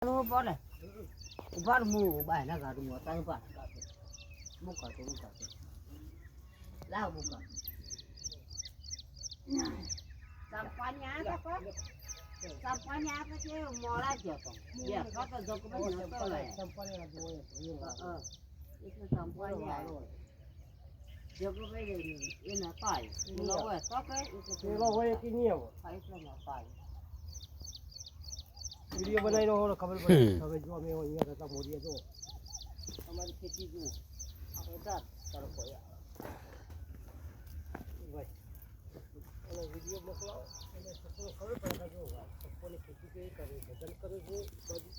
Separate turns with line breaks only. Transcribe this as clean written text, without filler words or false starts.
બોલે ઉભાર હું બાયના ગાડું મોતા ઉભાર મુકાતો લાવ મુકા ચંપાની આ તો ચંપાની આ પછી મોળા જ હતો બે તો જોકમાં નતો લાય ચંપાની આ જોય એટલે ચંપાની આ જોકમાં એ ન પાય એનો હોય તો કે એનો હોય કે નહીં આવો એટલે ન પાય वीडियो बनाई रहो खबर पड़ी હવે જો અમે અહીંયા હતા મોરિયા જો અમારી ખેતી જો આપણે ચાર તરફો ભાઈ અને વિડિયો મોકલાવો એટલે સપોને ખબર પડે જો સપોની ખેતી કેવી કરે ભજન કરે છે બધું